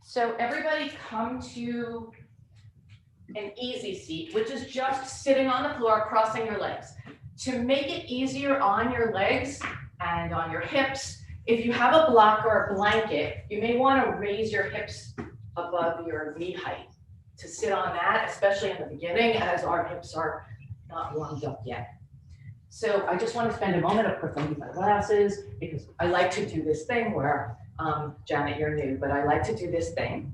So everybody come to an easy seat, which is just sitting on the floor, crossing your legs. To make it easier on your legs and on your hips, if you have a block or a blanket, you may want to raise your hips above your knee height to sit on that, especially in the beginning as our hips are not warmed up yet. So I just want to spend a moment of putting my glasses because I like to do this thing where, Janet, you're new, but I like to do this thing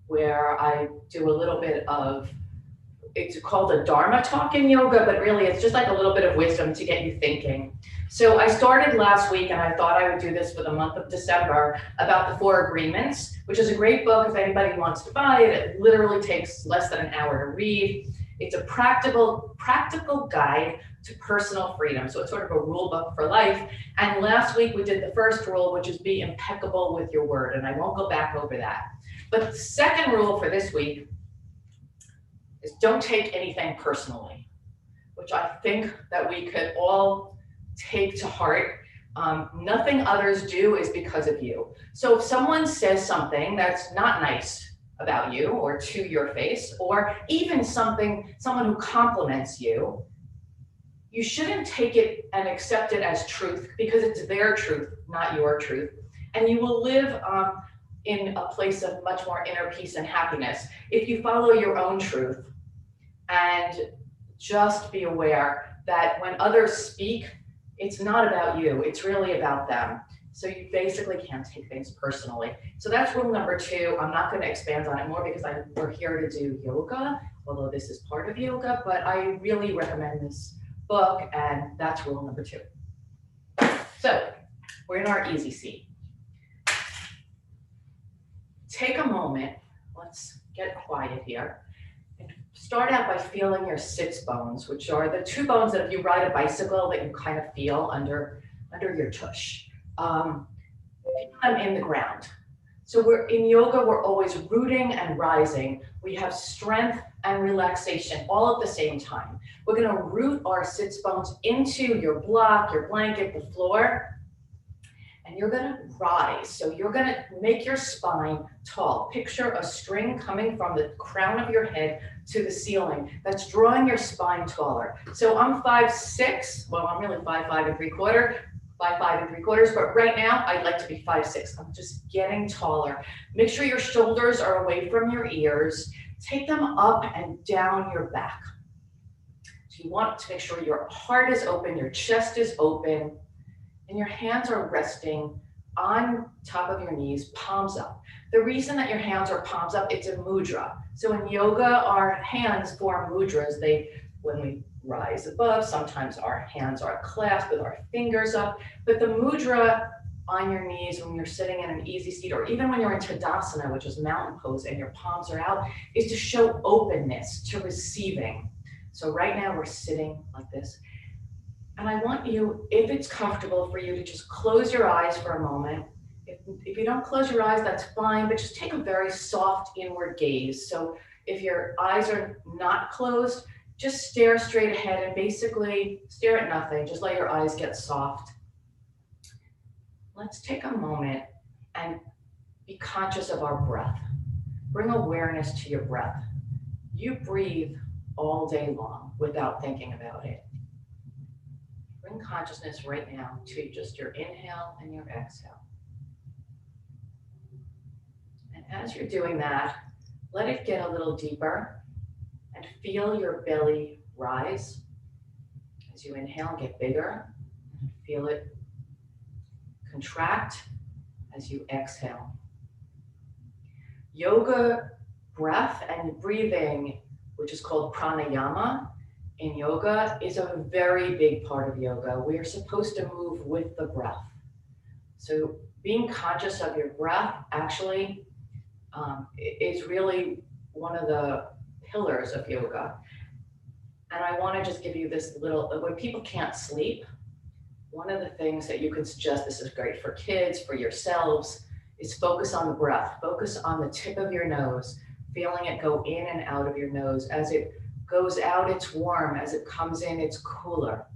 where I do a little bit of, it's called a Dharma talk in yoga, but really it's just like a little bit of wisdom to get you thinking. So I started last week and I thought I would do this for the month of December about the 4 Agreements, which is a great book if anybody wants to buy it. It literally takes less than an hour to read. It's a practical guide to personal freedom. So it's sort of a rule book for life. And last week we did the first rule, which is be impeccable with your word. And I won't go back over that. But the second rule for this week is don't take anything personally, which I think that we could all take to heart. Nothing others do is because of you. So if someone says something that's not nice about you or to your face, or even someone who compliments you, you shouldn't take it and accept it as truth because it's their truth, not your truth. And you will live in a place of much more inner peace and happiness if you follow your own truth and just be aware that when others speak, it's not about you, it's really about them. So you basically can't take things personally. So that's rule number 2. I'm not going to expand on it more because we're here to do yoga, although this is part of yoga, but I really recommend this book, and that's rule number 2. So we're in our easy seat. Take a moment, let's get quiet here, and start out by feeling your sits bones, which are the 2 bones that if you ride a bicycle that you kind of feel under your tush. Feel them in the ground. So in yoga, we're always rooting and rising. We have strength and relaxation all at the same time. We're going to root our sits bones into your block, your blanket, the floor, and you're going to rise. So you're going to make your spine tall. Picture a string coming from the crown of your head to the ceiling. That's drawing your spine taller. So I'm 5'6". Well, I'm really 5'5 3/4. 5'5 3/4, but right now I'd like to be 5'6". I'm just getting taller. Make sure your shoulders are away from your ears. Take them up and down your back. So you want to make sure your heart is open, your chest is open, and your hands are resting on top of your knees, palms up. The reason that your hands are palms up, it's a mudra. So in yoga, our hands form mudras. When we rise above, sometimes our hands are clasped with our fingers up, but the mudra on your knees when you're sitting in an easy seat, or even when you're in Tadasana, which is mountain pose, and your palms are out, is to show openness to receiving. So right now we're sitting like this. And I want you, if it's comfortable for you, to just close your eyes for a moment. If you don't close your eyes, that's fine, but just take a very soft inward gaze. So if your eyes are not closed, just stare straight ahead and basically stare at nothing. Just let your eyes get soft. Let's take a moment and be conscious of our breath. Bring awareness to your breath. You breathe all day long without thinking about it. Bring consciousness right now to just your inhale and your exhale. And as you're doing that, let it get a little deeper. And feel your belly rise. As you inhale, get bigger. Feel it contract as you exhale. Yoga breath and breathing, which is called pranayama in yoga, is a very big part of yoga. We are supposed to move with the breath. So being conscious of your breath actually is really one of the pillars of yoga. And I want to just give you this little, when people can't sleep, one of the things that you could suggest, this is great for kids, for yourselves, is focus on the breath. Focus on the tip of your nose, feeling it go in and out of your nose. As it goes out, it's warm. As it comes in, it's cooler.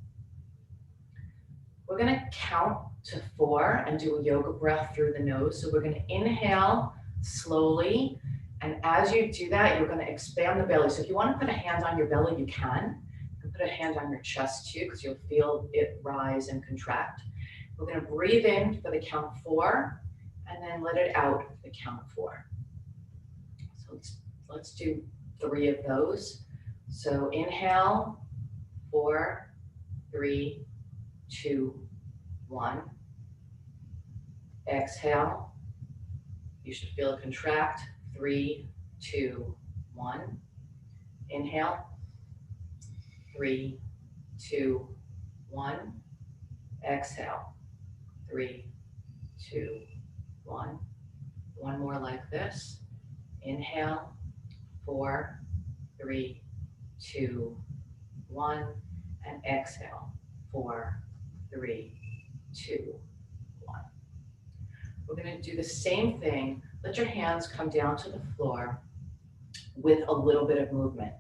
We're going to count to 4 and do a yoga breath through the nose. So we're going to inhale slowly. And as you do that, you're gonna expand the belly. So if you wanna put a hand on your belly, you can. You can put a hand on your chest too, because you'll feel it rise and contract. We're gonna breathe in for the count of 4, and then let it out for the count of 4. So let's do 3 of those. So inhale, 4, 3, 2, 1. Exhale. You should feel it contract. 3, 2, 1. Inhale. 3, 2, 1. Exhale. 3, 2, 1. One more like this. Inhale. 4, 3, 2, 1. And exhale. 4, 3, 2, 1. We're going to do the same thing. Let your hands come down to the floor with a little bit of movement.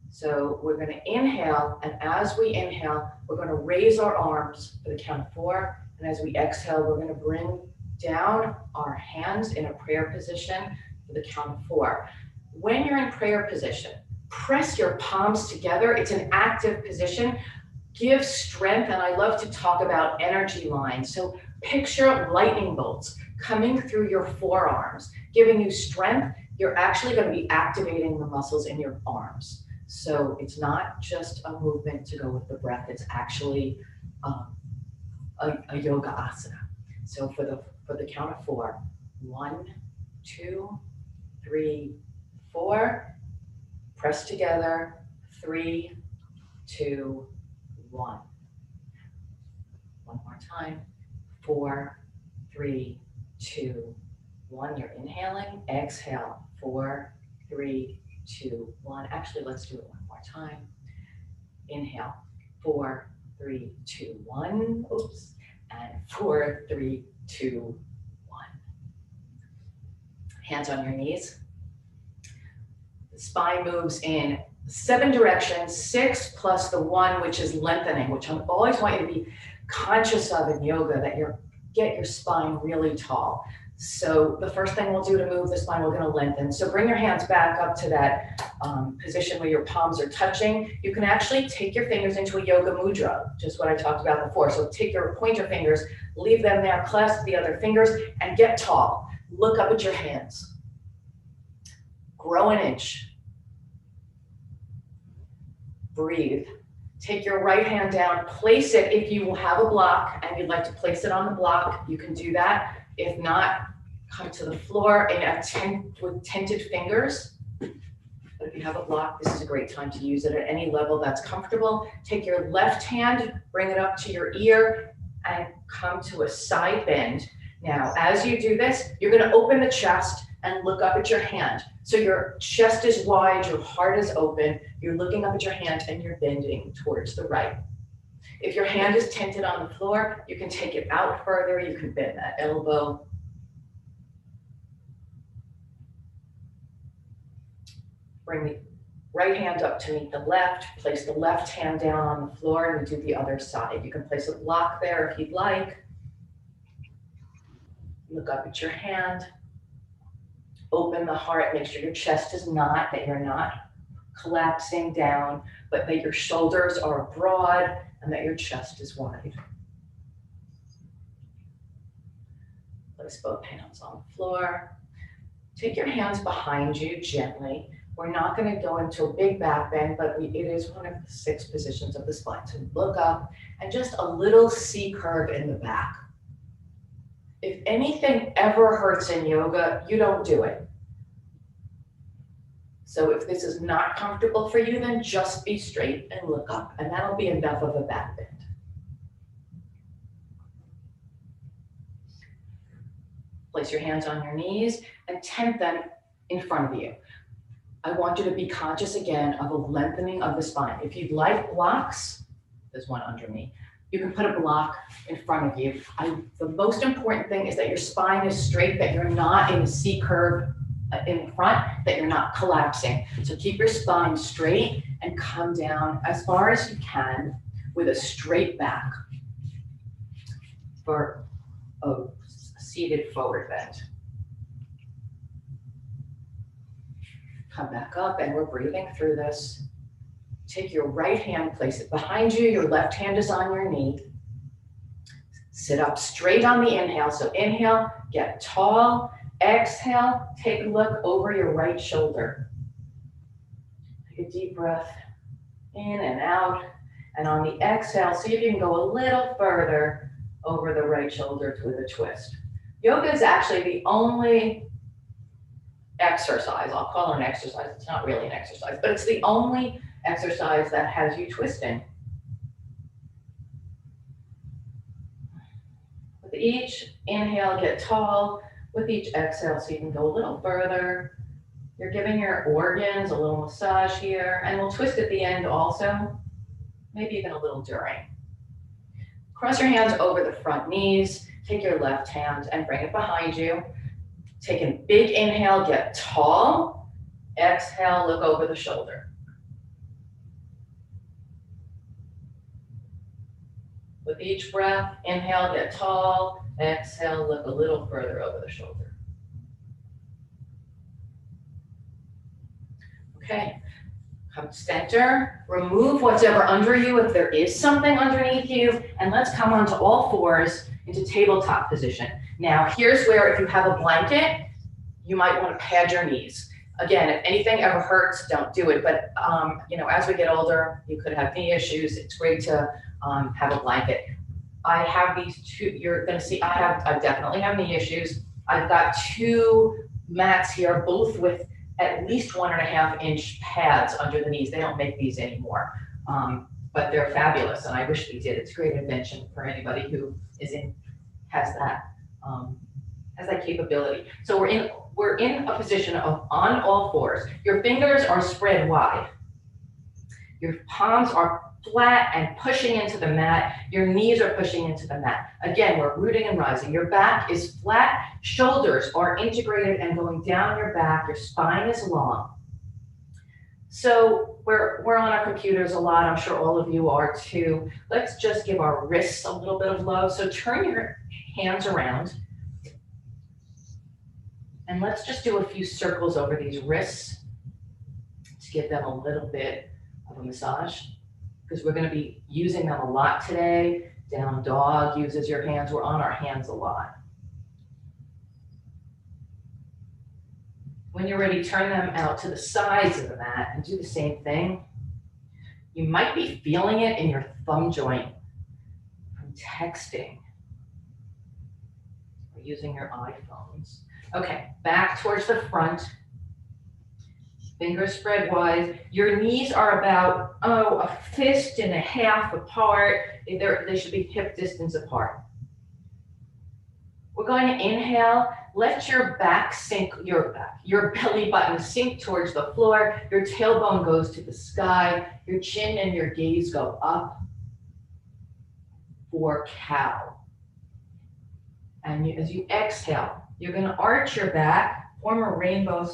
So we're going to inhale, and as we inhale, we're going to raise our arms for the count of 4. And as we exhale, we're going to bring down our hands in a prayer position for the count of 4. When you're in prayer position, press your palms together. It's an active position. Give strength, and I love to talk about energy lines. So picture lightning bolts coming through your forearms, giving you strength. You're actually going to be activating the muscles in your arms. So it's not just a movement to go with the breath. It's actually a yoga asana. So for the count of 4, 1, 2, 3, 4. Press together. 3, 2, 1. One more time. 4, 3, 2, 1. You're inhaling. Exhale. 4, 3, 2, 1. Actually, let's do it one more time. Inhale. 4, 3, 2, 1. Oops. And 4, 3, 2, 1. Hands on your knees. The spine moves in 7 directions, 6 plus the 1, which is lengthening, which I always want you to be conscious of in yoga, that get your spine really tall. So the first thing we'll do to move the spine, we're going to lengthen. So bring your hands back up to that position where your palms are touching. You can actually take your fingers into a yoga mudra, just what I talked about before. So take your pointer fingers, leave them there, clasp the other fingers, and get tall. Look up at your hands. Grow an inch. Breathe. Take your right hand down, place it. If you will have a block and you'd like to place it on the block, you can do that. If not, come to the floor with tented fingers. But if you have a block, this is a great time to use it at any level that's comfortable. Take your left hand, bring it up to your ear, and come to a side bend. Now, as you do this, you're going to open the chest and look up at your hand. So your chest is wide, your heart is open, you're looking up at your hand, and you're bending towards the right. If your hand is tented on the floor, you can take it out further, you can bend that elbow. Bring the right hand up to meet the left, place the left hand down on the floor, and do the other side. You can place a block there if you'd like. Look up at your hand. Open the heart, make sure your chest is not, that you're not collapsing down, but that your shoulders are broad and that your chest is wide. Place both hands on the floor. Take your hands behind you gently. We're not going to go into a big back bend, but it is one of the 6 positions of the spine. So look up and just a little C curve in the back. If anything ever hurts in yoga, you don't do it. So if this is not comfortable for you, then just be straight and look up, and that'll be enough of a back bend. Place your hands on your knees and tent them in front of you. I want you to be conscious again of a lengthening of the spine. If you'd like blocks, there's one under me. You can put a block in front of you. The most important thing is that your spine is straight, that you're not in a C curve in front, that you're not collapsing. So keep your spine straight and come down as far as you can with a straight back for a seated forward bend. Come back up and we're breathing through this. Take your right hand, place it behind you. Your left hand is on your knee. Sit up straight on the inhale. So inhale, get tall. Exhale, take a look over your right shoulder. Take a deep breath in and out. And on the exhale, see if you can go a little further over the right shoulder with a twist. Yoga is actually the only exercise, I'll call it an exercise, it's not really an exercise, but it's the only exercise that has you twisting. With each inhale, get tall. With each exhale, so you can go a little further. You're giving your organs a little massage here, and we'll twist at the end also, maybe even a little during. Cross your hands over the front knees. Take your left hand and bring it behind you. Take a big inhale, get tall. Exhale, look over the shoulder. With each breath, inhale, get tall. Exhale, look a little further over the shoulder. Okay, come center. Remove whatever under you if there is something underneath you, and let's come onto all fours into tabletop position. Now, here's where if you have a blanket, you might want to pad your knees. Again, if anything ever hurts, don't do it. But as we get older, you could have knee issues. It's great to have a blanket. I have these two. You're going to see. I definitely have knee issues. I've got two mats here, both with at least 1.5 inch pads under the knees. They don't make these anymore, but they're fabulous, and I wish they did. It's a great invention for anybody who has that capability. So we're in a position of on all fours. Your fingers are spread wide. Your palms are flat and pushing into the mat. Your knees are pushing into the mat. Again, we're rooting and rising. Your back is flat. Shoulders are integrated and going down your back. Your spine is long. So we're on our computers a lot. I'm sure all of you are too. Let's just give our wrists a little bit of love. So turn your hands around. And let's just do a few circles over these wrists to give them a little bit of a massage, because we're going to be using them a lot today. Down dog uses your hands. We're on our hands a lot. When you're ready, turn them out to the sides of the mat and do the same thing. You might be feeling it in your thumb joint from texting or using your iPhones. Okay, back towards the front. Fingers spread wide. Your knees are about, a fist and a half apart. They should be hip distance apart. We're going to inhale. Let your back sink, your belly button sink towards the floor. Your tailbone goes to the sky. Your chin and your gaze go up for cow. And as you exhale, you're going to arch your back, form a rainbow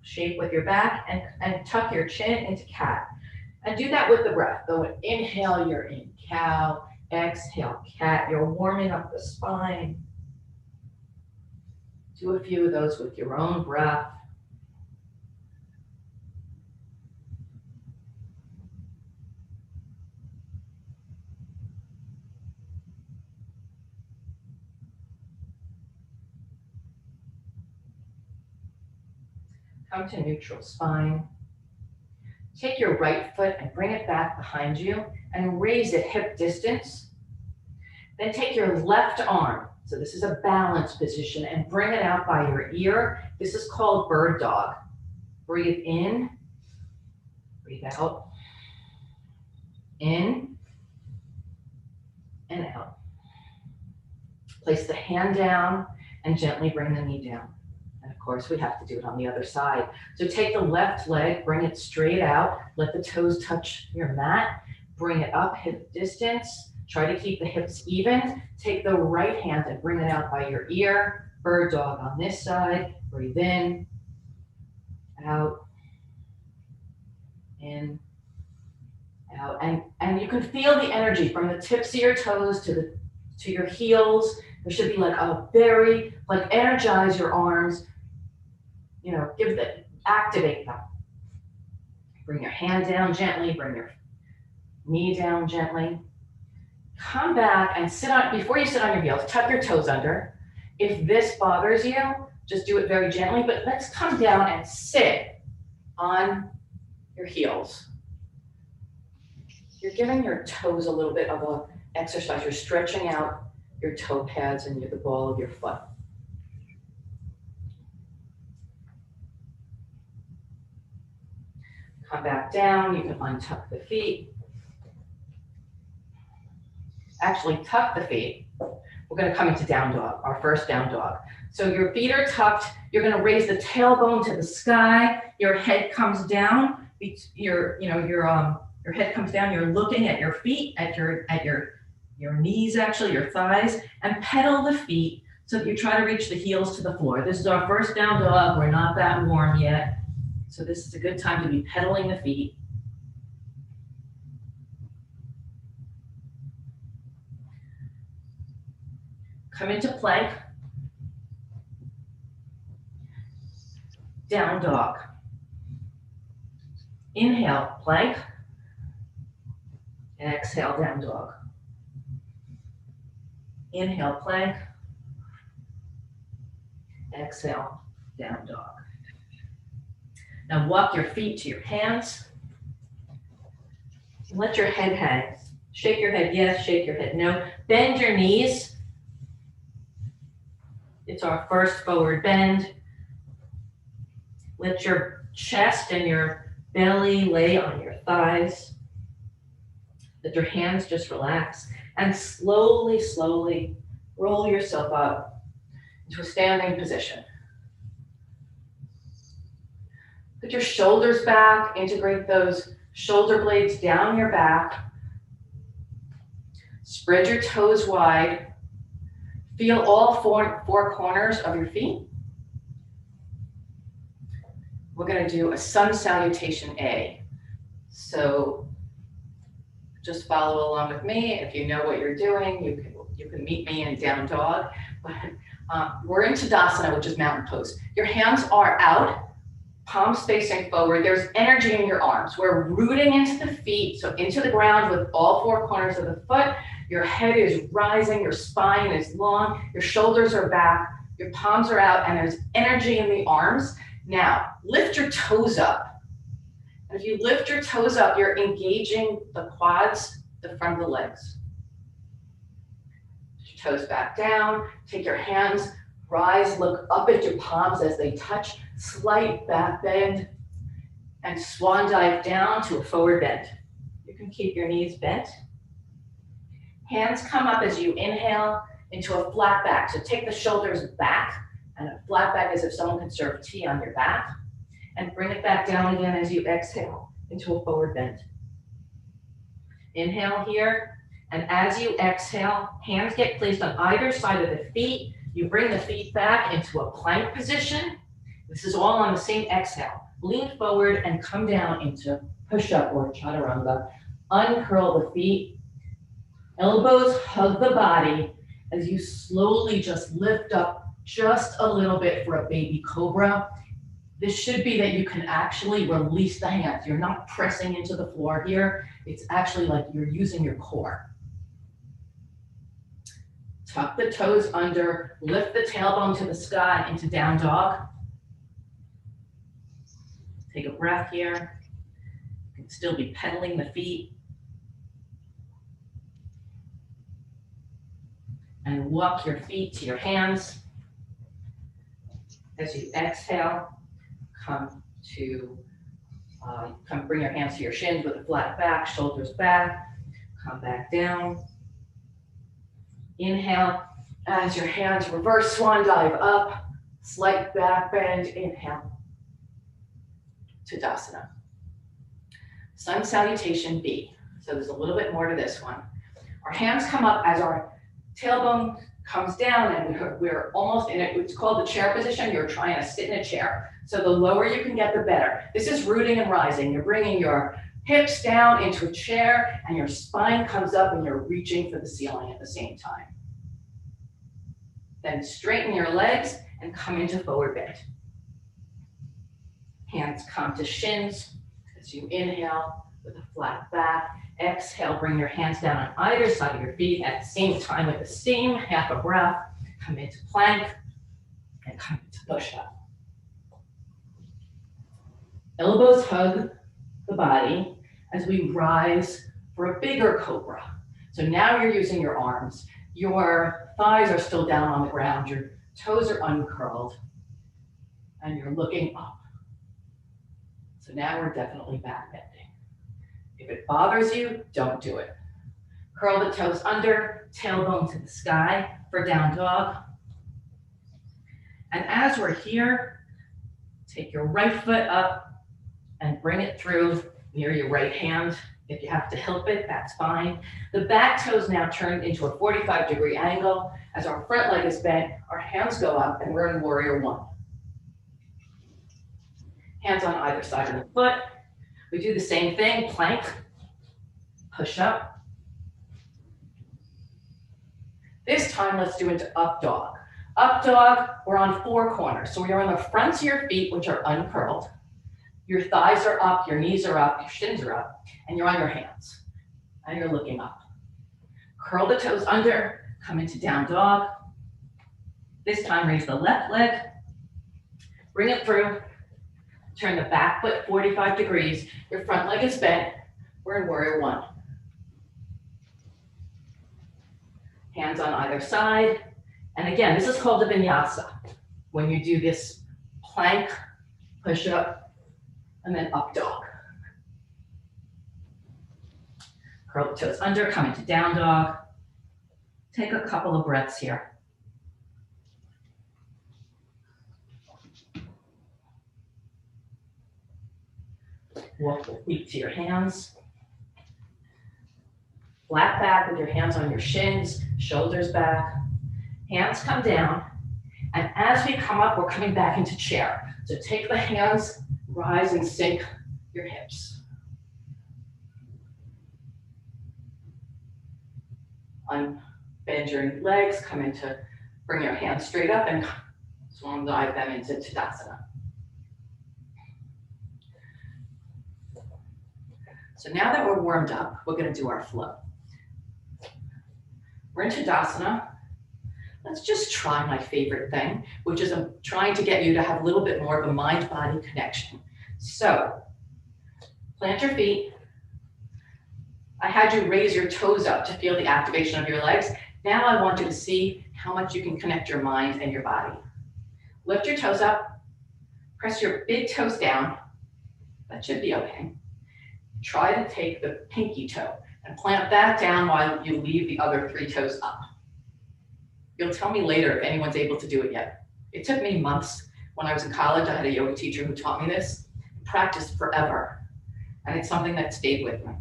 shape with your back, and tuck your chin into cat. And do that with the breath. So inhale, you're in cow. Exhale, cat. You're warming up the spine. Do a few of those with your own breath. Come to neutral spine. Take your right foot and bring it back behind you and raise it hip distance. Then take your left arm, so this is a balance position, and bring it out by your ear. This is called bird dog. Breathe in, breathe out, in and out. Place the hand down and gently bring the knee down. And of course, we have to do it on the other side. So take the left leg, bring it straight out, let the toes touch your mat, bring it up hip distance, try to keep the hips even. Take the right hand and bring it out by your ear, bird dog on this side, breathe in, out, in, out. And you can feel the energy from the tips of your toes to your heels. There should be energize your arms, activate them. Bring your hand down gently, bring your knee down gently. Come back and sit on, before you sit on your heels, tuck your toes under. If this bothers you, just do it very gently, but let's come down and sit on your heels. You're giving your toes a little bit of an exercise. You're stretching out your toe pads and the ball of your foot. Come back down, you can untuck the feet. Actually, tuck the feet. We're gonna come into down dog, our first down dog. So your feet are tucked, you're gonna raise the tailbone to the sky, your head comes down, your head comes down, you're looking at your feet, at your knees actually, your thighs, and pedal the feet so that you try to reach the heels to the floor. This is our first down dog, we're not that warm yet, so this is a good time to be pedaling the feet. Come into plank, down dog. Inhale, plank, and exhale, down dog. Inhale, plank, exhale, down dog. Now walk your feet to your hands. Let your head hang. Shake your head yes, shake your head no. Bend your knees. It's our first forward bend. Let your chest and your belly lay on your thighs. Let your hands just relax. And slowly, slowly roll yourself up into a standing position. Put your shoulders back, integrate those shoulder blades down your back. Spread your toes wide. Feel all four corners of your feet. We're going to do a sun salutation A. So just follow along with me. If you know what you're doing, you can meet me in down dog. But we're in Tadasana, which is mountain pose. Your hands are out, palms facing forward. There's energy in your arms. We're rooting into the feet, so into the ground with all four corners of the foot. Your head is rising, your spine is long, your shoulders are back, your palms are out, and there's energy in the arms. Now, lift your toes up. And if you lift your toes up, you're engaging the quads, the front of the legs. Put your toes back down, take your hands, rise, look up at your palms as they touch, slight back bend, and swan dive down to a forward bend. You can keep your knees bent. Hands come up as you inhale into a flat back. So take the shoulders back, and a flat back is if someone could serve tea on your back. And bring it back down again as you exhale into a forward bend. Inhale here, and as you exhale, hands get placed on either side of the feet. You bring the feet back into a plank position. This is all on the same exhale. Lean forward and come down into push-up or chaturanga. Uncurl the feet. Elbows hug the body as you slowly just lift up just a little bit for a baby cobra. This should be that you can actually release the hands. You're not pressing into the floor here. It's actually like you're using your core. Tuck the toes under, lift the tailbone to the sky into down dog. Take a breath here. You can still be pedaling the feet. And walk your feet to your hands. As you exhale, bring your hands to your shins with a flat back, shoulders back. Come back down. Inhale, as your hands reverse swan dive up, slight back bend, inhale. Tadasana. Sun salutation B. So there's a little bit more to this one. Our hands come up as our tailbone comes down and we're almost in it. It's called the chair position. You're trying to sit in a chair. So the lower you can get, the better. This is rooting and rising. You're bringing your hips down into a chair and your spine comes up and you're reaching for the ceiling at the same time. Then straighten your legs and come into forward bend. Hands come to shins. As you inhale with a flat back, exhale, bring your hands down on either side of your feet at the same time with the same half a breath. Come into plank and come into push-up. Elbows hug the body as we rise for a bigger cobra. So now you're using your arms. Your thighs are still down on the ground. Your toes are uncurled. And you're looking up. So now we're definitely back bending. If it bothers you, don't do it. Curl the toes under, tailbone to the sky for down dog. And as we're here, take your right foot up and bring it through near your right hand. If you have to help it, that's fine. The back toes now turn into a 45-degree angle. As our front leg is bent, our hands go up and we're in warrior one. Hands on either side of the foot. We do the same thing, plank, push up. This time, let's do into up dog. Up dog, we're on four corners. So we are on the fronts of your feet, which are uncurled. Your thighs are up, your knees are up, your shins are up, and you're on your hands. And you're looking up. Curl the toes under, come into down dog. This time, raise the left leg, bring it through, turn the back foot 45 degrees. Your front leg is bent. We're in warrior one. Hands on either side. And again, this is called a vinyasa. When you do this plank, push up, and then up dog. Curl the toes under, come into down dog. Take a couple of breaths here. Walk the feet to your hands. Flat back with your hands on your shins, shoulders back. Hands come down. And as we come up, we're coming back into chair. So take the hands, rise and sink your hips. Unbend your legs, come into, bring your hands straight up and swan dive them into Tadasana. So now that we're warmed up, we're going to do our flow. We're in Tadasana. Let's just try my favorite thing, which is I'm trying to get you to have a little bit more of a mind-body connection. So plant your feet. I had you raise your toes up to feel the activation of your legs. Now I want you to see how much you can connect your mind and your body. Lift your toes up. Press your big toes down. That should be okay. Try to take the pinky toe and plant that down while you leave the other three toes up. You'll tell me later if anyone's able to do it yet. It took me months. When I was in college, I had a yoga teacher who taught me this. I practiced forever. And it's something that stayed with me.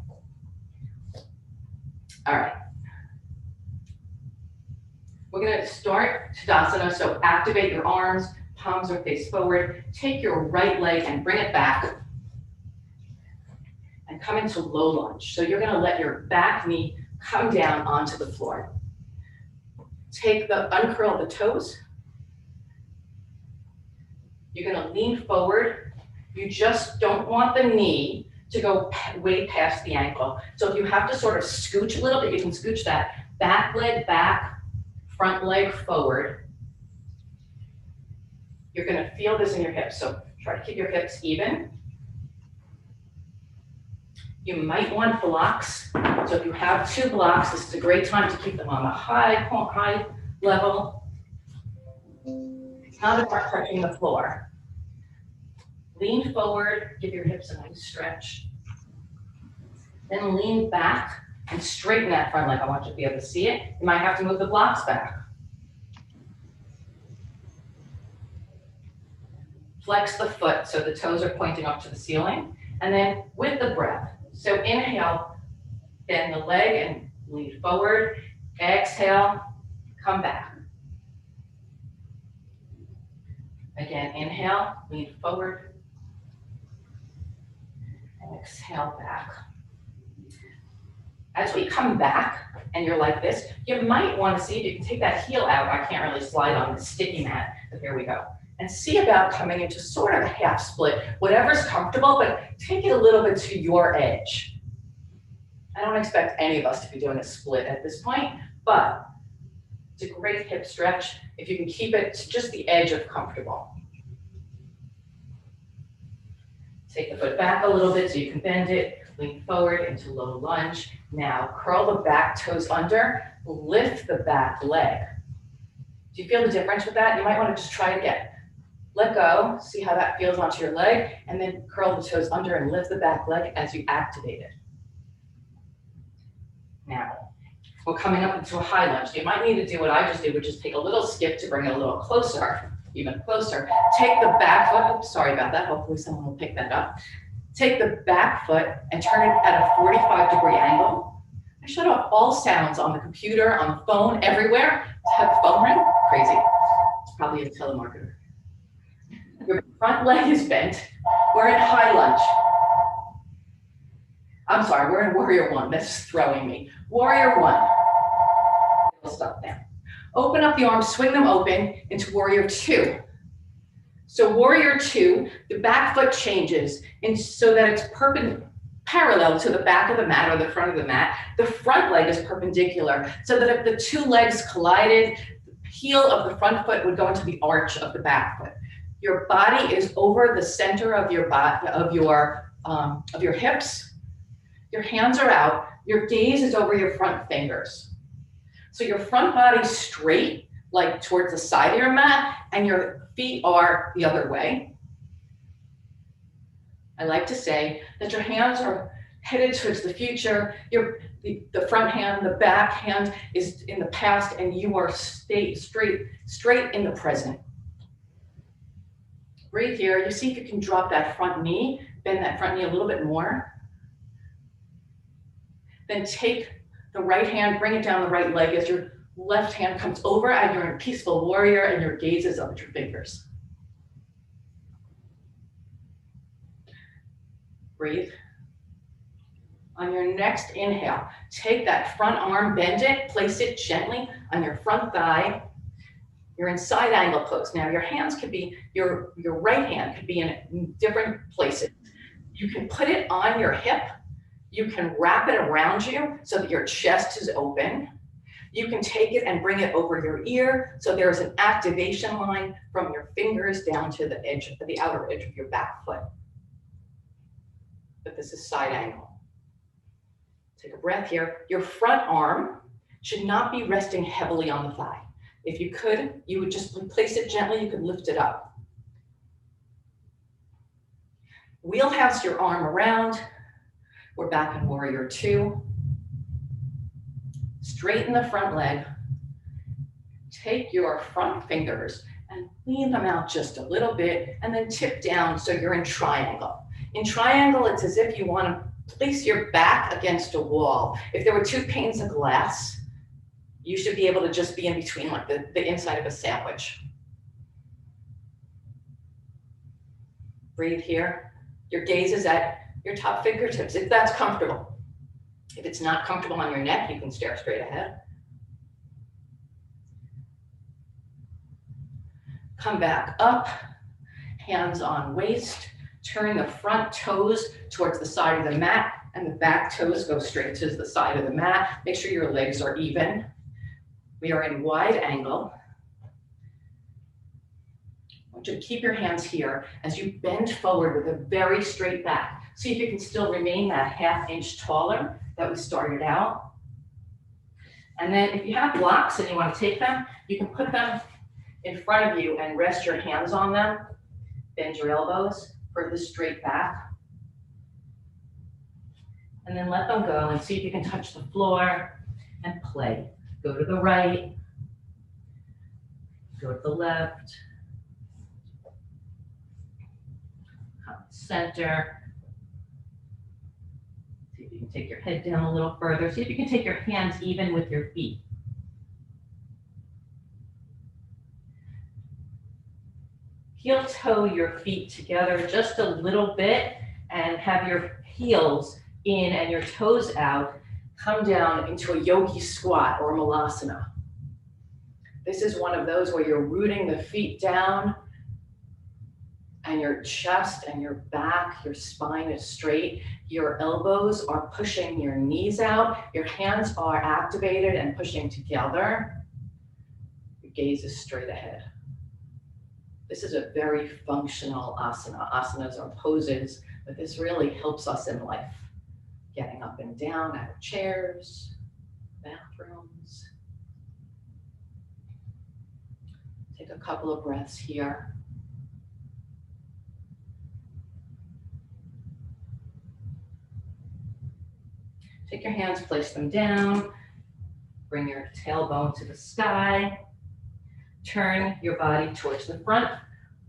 All right. We're going to start Tadasana. So activate your arms, palms are face forward. Take your right leg and bring it back. And come into low lunge. So you're going to let your back knee come down onto the floor. Uncurl the toes. You're going to lean forward. You just don't want the knee to go way past the ankle. So if you have to sort of scooch a little bit, you can scooch that back leg back, front leg forward. You're going to feel this in your hips. So try to keep your hips even. You might want blocks. So if you have two blocks, this is a great time to keep them on the high level. Now that we're touching the floor, lean forward, give your hips a nice stretch. Then lean back and straighten that front leg. I want you to be able to see it. You might have to move the blocks back. Flex the foot so the toes are pointing up to the ceiling. And then with the breath, so inhale, bend the leg and lean forward. Exhale, come back. Again, inhale, lean forward. Exhale back. As we come back and you're like this, you might want to see if you can take that heel out. I can't really slide on the sticky mat, but here we go. and see about coming into sort of a half split, whatever's comfortable, but take it a little bit to your edge. I don't expect any of us to be doing a split at this point, but it's a great hip stretch if you can keep it to just the edge of comfortable. Take the foot back a little bit so you can bend it, lean forward into low lunge. Now curl the back toes under, lift the back leg. Do you feel the difference with that? You might want to just try it again. Let go, see how that feels onto your leg, and then curl the toes under and lift the back leg as you activate it. Now, we're coming up into a high lunge. You might need to do what I just did, which is take a little skip to bring it a little closer, even closer. Take the back foot, oops, sorry about that, hopefully someone will pick that up. Take the back foot and turn it at a 45-degree angle. I shut off all sounds on the computer, on the phone, everywhere. Have the phone ring? Crazy. It's probably a telemarketer. Your front leg is bent. We're in high lunge. I'm sorry, we're in warrior one. That's throwing me. Warrior one. We'll stop there. Open up the arms, swing them open into warrior two. So warrior two, the back foot changes and so that it's parallel to the back of the mat or the front of the mat. The front leg is perpendicular so that if the two legs collided, the heel of the front foot would go into the arch of the back foot. Your body is over the center of your body, of your hips. Your hands are out. Your gaze is over your front fingers. So your front body's straight, like towards the side of your mat, and your feet are the other way. I like to say that your hands are headed towards the future. The front hand, the back hand is in the past, and you are straight in the present. Breathe here. You see if you can drop that front knee, bend that front knee a little bit more. Then take the right hand, bring it down the right leg as your left hand comes over and you're in peaceful warrior and your gaze is up at your fingers. Breathe. On your next inhale, take that front arm, bend it, place it gently on your front thigh. You're in side angle pose. Now your hands could be, your right hand could be in different places. You can put it on your hip. You can wrap it around you so that your chest is open. You can take it and bring it over your ear so there's an activation line from your fingers down to the edge, the outer edge of your back foot. But this is side angle. Take a breath here. Your front arm should not be resting heavily on the thigh. If you could, you would just place it gently. You could lift it up. Wheelhouse your arm around. We're back in warrior two. Straighten the front leg. Take your front fingers and lean them out just a little bit and then tip down so you're in triangle. In triangle, it's as if you want to place your back against a wall. If there were two panes of glass, you should be able to just be in between like the inside of a sandwich. Breathe here. Your gaze is at your top fingertips, if that's comfortable. If it's not comfortable on your neck, you can stare straight ahead. Come back up, hands on waist. Turn the front toes towards the side of the mat and the back toes go straight to the side of the mat. Make sure your legs are even. We are in wide angle. I want you to keep your hands here as you bend forward with a very straight back. See if you can still remain that ½ inch taller that we started out. And then if you have blocks and you want to take them, you can put them in front of you and rest your hands on them. Bend your elbows for the straight back. And then let them go and see if you can touch the floor and play. Go to the right, go to the left, come to center. See if you can take your head down a little further. See if you can take your hands even with your feet. Heel toe your feet together just a little bit and have your heels in and your toes out. Come down into a yogi squat or malasana. This is one of those where you're rooting the feet down, and your chest and your back, your spine is straight. Your elbows are pushing your knees out. Your hands are activated and pushing together. Your gaze is straight ahead. This is a very functional asana. Asanas are poses, but this really helps us in life. Getting up and down out of chairs, bathrooms. Take a couple of breaths here. Take your hands, place them down. Bring your tailbone to the sky. Turn your body towards the front,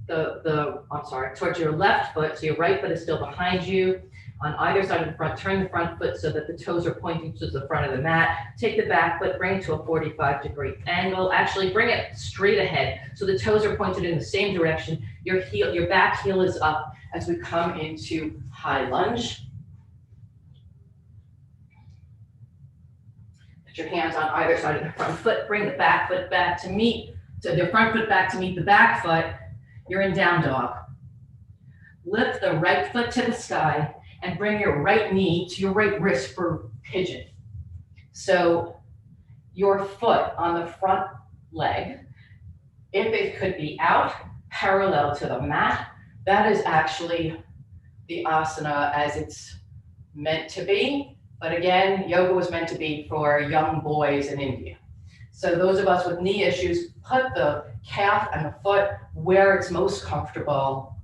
towards your left foot, so your right foot is still behind you. On either side of the front, turn the front foot so that the toes are pointing to the front of the mat. Take the back foot, bring it to a 45-degree angle. Actually, bring it straight ahead, so the toes are pointed in the same direction. Your back heel is up as we come into high lunge. Put your hands on either side of the front foot. Bring the back foot back to meet, the front foot back to meet the back foot. You're in down dog. Lift the right foot to the sky and bring your right knee to your right wrist for pigeon. So your foot on the front leg, if it could be out parallel to the mat, that is actually the asana as it's meant to be. But again, yoga was meant to be for young boys in India. So those of us with knee issues, put the calf and the foot where it's most comfortable.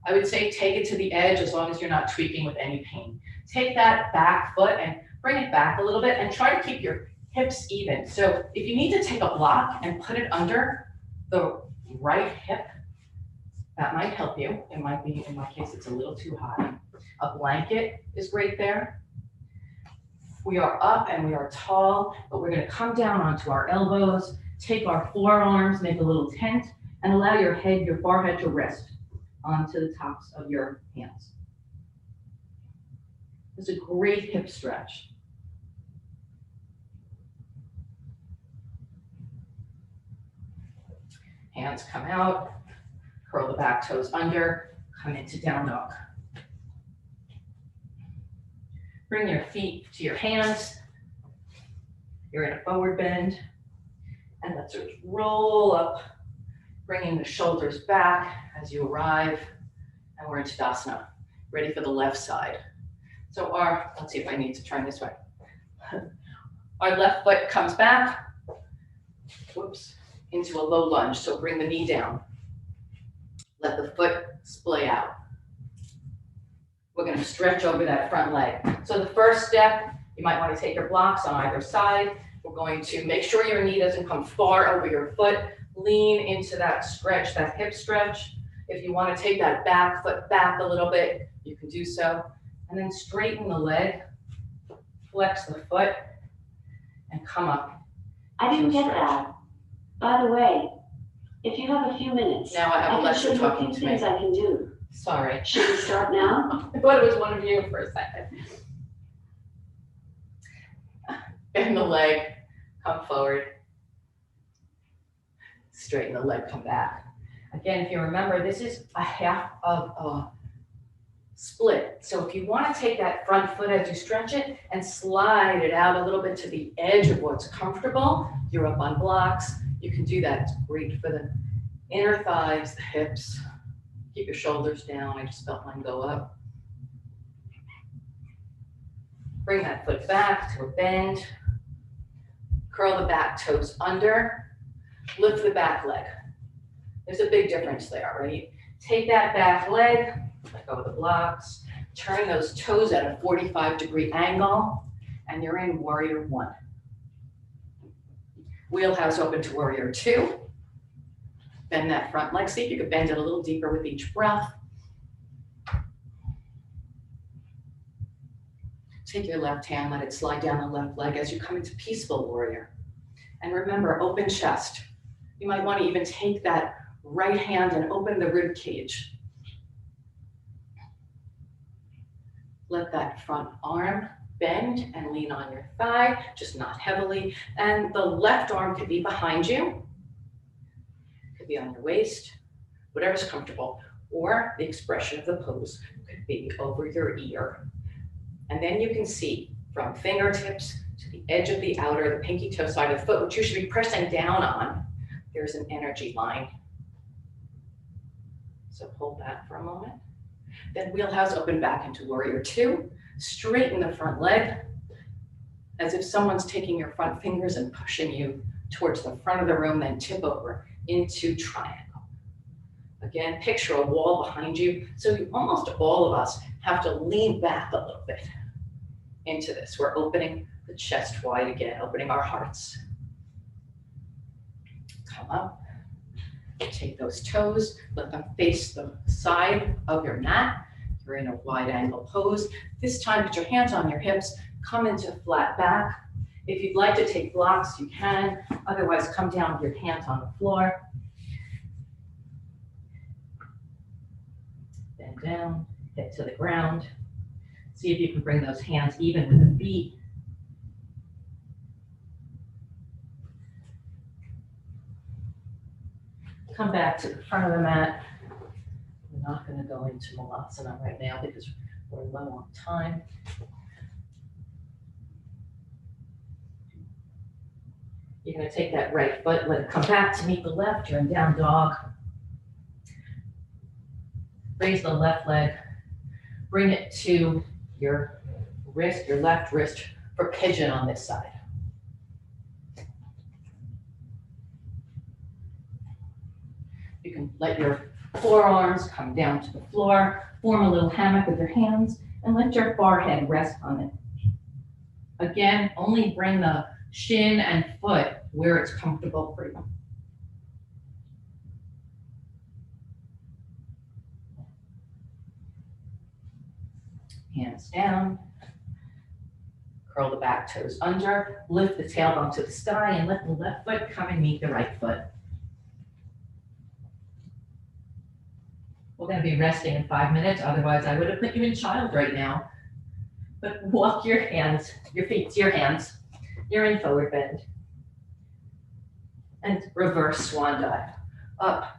I would say take it to the edge as long as you're not tweaking with any pain. Take that back foot and bring it back a little bit and try to keep your hips even. So if you need to take a block and put it under the right hip, that might help you. It might be, in my case, it's a little too high. A blanket is great there. We are up and we are tall, but we're gonna come down onto our elbows, take our forearms, make a little tent, and allow your head, your forehead to rest onto the tops of your hands. It's a great hip stretch. Hands come out, curl the back toes under, come into down dog. Bring your feet to your hands. You're in a forward bend. And let's just roll up, bringing the shoulders back as you arrive. And we're in Tadasana, ready for the left side. So let's see if I need to turn this way. Our left foot comes back, into a low lunge. So bring the knee down. Let the foot splay out. We're going to stretch over that front leg. So the first step, you might want to take your blocks on either side. We're going to make sure your knee doesn't come far over your foot. Lean into that stretch, that hip stretch. If you want to take that back foot back a little bit, you can do so. And then straighten the leg, flex the foot, and come up. I didn't get that. By the way, if you have a few minutes, now I have Alexa talking to me. Things I can do. Sorry. Should we start now? I thought it was one of you for a second. Bend the leg, come forward. Straighten the leg, come back. Again, if you remember, this is a half of a split. So if you want to take that front foot as you stretch it and slide it out a little bit to the edge of what's comfortable, you're up on blocks. You can do that. It's great for the inner thighs, the hips. Keep your shoulders down. I just felt mine go up. Bring that foot back to a bend. Curl the back toes under. Lift the back leg. There's a big difference there, right? Take that back leg, let go of the blocks, turn those toes at a 45-degree angle, and you're in warrior one. Wheelhouse open to warrior two. Bend that front leg. See if you can bend it a little deeper with each breath. Take your left hand, let it slide down the left leg as you come into peaceful warrior. And remember, open chest. You might want to even take that right hand and open the rib cage. Let that front arm bend and lean on your thigh, just not heavily. And the left arm could be behind you. Could be on your waist, whatever's comfortable. or the expression of the pose could be over your ear. And then you can see from fingertips to the edge of the outer, the pinky toe side of the foot, which you should be pressing down on, there's an energy line. So hold that for a moment. Then wheelhouse open back into warrior two. Straighten the front leg as if someone's taking your front fingers and pushing you towards the front of the room, then tip over into triangle. Again, picture a wall behind you. So almost all of us have to lean back a little bit into this. We're opening the chest wide again, opening our hearts. Come up, take those toes, let them face the side of your mat. You're in a wide angle pose. This time, put your hands on your hips, come into flat back. If you'd like to take blocks, you can. Otherwise, come down with your hands on the floor. Bend down, get to the ground. See if you can bring those hands even with the feet. Come back to the front of the mat. We're not going to go into Malasana right now because we're low on time. You're going to take that right foot, let it come back to meet the left. You're in down dog. Raise the left leg. Bring it to your wrist, your left wrist for pigeon on this side. You can let your forearms come down to the floor, form a little hammock with your hands, and let your forehead rest on it. Again, only bring the shin and foot where it's comfortable for you. Hands down. Curl the back toes under, lift the tailbone to the sky, and let the left foot come and meet the right foot. We're going to be resting in 5 minutes, otherwise I would have put you in child right now. But walk your hands, your feet to your hands. You're in forward bend. And reverse swan dive. Up,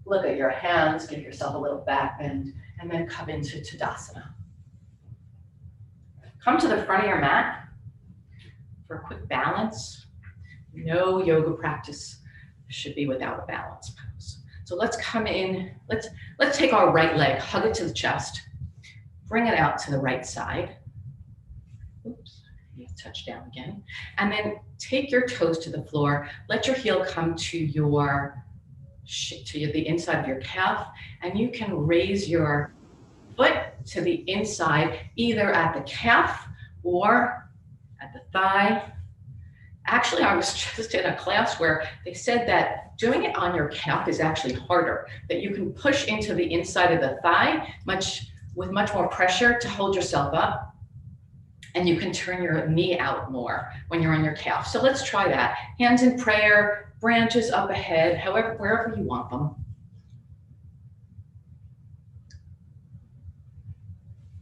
look at your hands, give yourself a little back bend, and then come into Tadasana. Come to the front of your mat for a quick balance. No yoga practice should be without a balance pose. So let's come in, let's take our right leg, hug it to the chest, bring it out to the right side. Oops, touch down again. And then take your toes to the floor. Let your heel come to the inside of your calf, and you can raise your foot to the inside, either at the calf or at the thigh. Actually, I was just in a class where they said that doing it on your calf is actually harder, that you can push into the inside of the thigh with much more pressure to hold yourself up, and you can turn your knee out more when you're on your calf. So let's try that. Hands in prayer, branches up ahead, however, wherever you want them.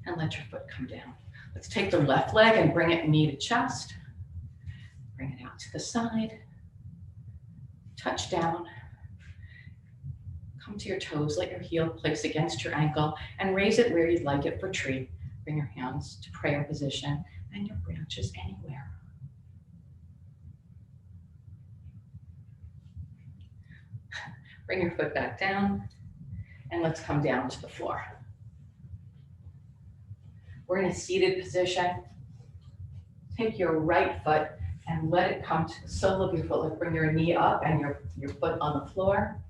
And let your foot come down. Let's take the left leg and bring it knee to chest. Bring it out to the side. Touch down. Come to your toes, let your heel place against your ankle and raise it where you'd like it for tree. Bring your hands to prayer position and your branches anywhere. Bring your foot back down and let's come down to the floor. We're in a seated position. Take your right foot and let it come to the sole of your foot. Like bring your knee up and your foot on the floor.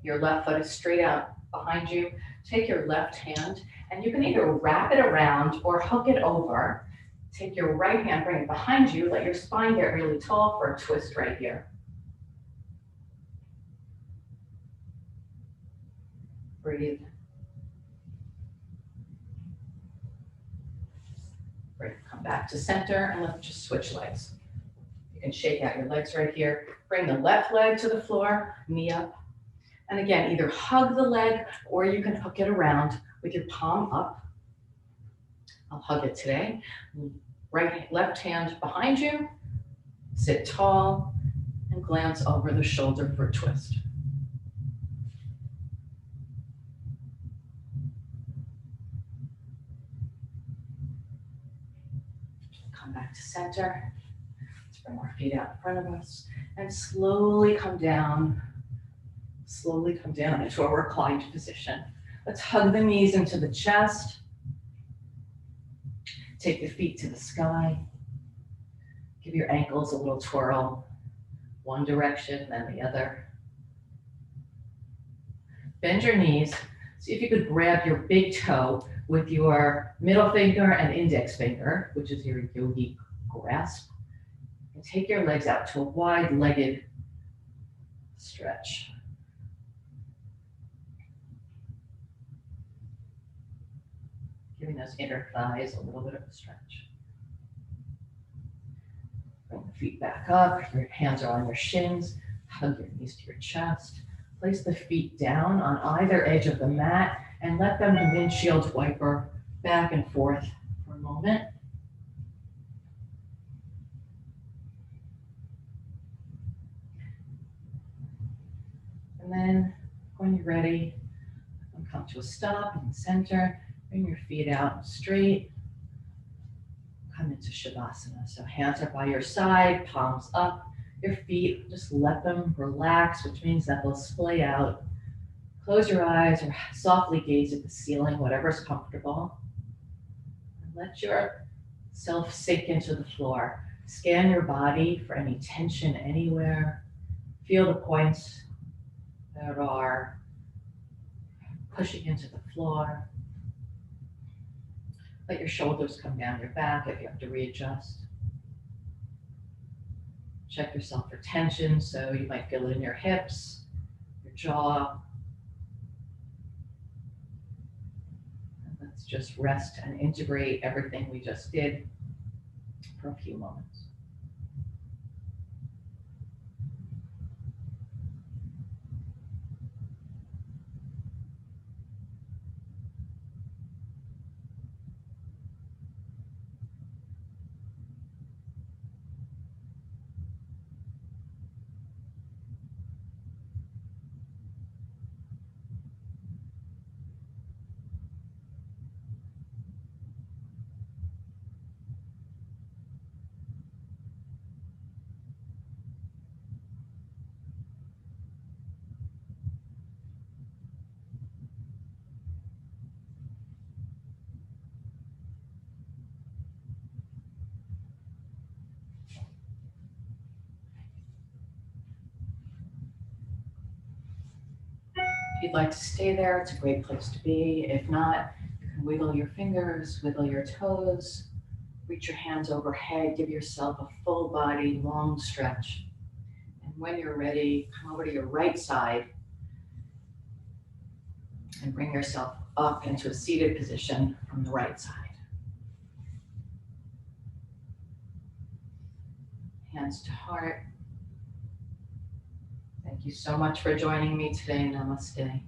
Your left foot is straight out behind you. Take your left hand and you can either wrap it around or hook it over. Take your right hand, bring it behind you. Let your spine get really tall for a twist right here. Breathe. Great. Come back to center and let's just switch legs. You can shake out your legs right here. Bring the left leg to the floor, knee up. And again, either hug the leg or you can hook it around with your palm up. I'll hug it today. Left hand behind you. Sit tall and glance over the shoulder for a twist. come back to center. Let's bring our feet out in front of us and slowly come down into a reclined position. Let's hug the knees into the chest. Take the feet to the sky. Give your ankles a little twirl, one direction, then the other. Bend your knees. See if you could grab your big toe with your middle finger and index finger, which is your yogi grasp, and take your legs out to a wide-legged stretch. Giving those inner thighs a little bit of a stretch. Bring the feet back up. Your hands are on your shins. Hug your knees to your chest. Place the feet down on either edge of the mat and let them windshield wiper back and forth for a moment. And then when you're ready, come to a stop in the center. Bring your feet out straight. Come into Shavasana. So hands are by your side, palms up. Your feet, just let them relax, which means that they'll splay out. Close your eyes or softly gaze at the ceiling, whatever's comfortable. And let yourself sink into the floor. Scan your body for any tension anywhere. Feel the points that are pushing into the floor. Let your shoulders come down your back if you have to readjust. Check yourself for tension, so you might feel it in your hips, your jaw. And let's just rest and integrate everything we just did for a few moments. If you'd like to stay there, it's a great place to be. If not, you can wiggle your fingers, wiggle your toes, reach your hands overhead, give yourself a full body, long stretch. And when you're ready, come over to your right side and bring yourself up into a seated position from the right side. Hands to heart. Thank you so much for joining me today. Namaste.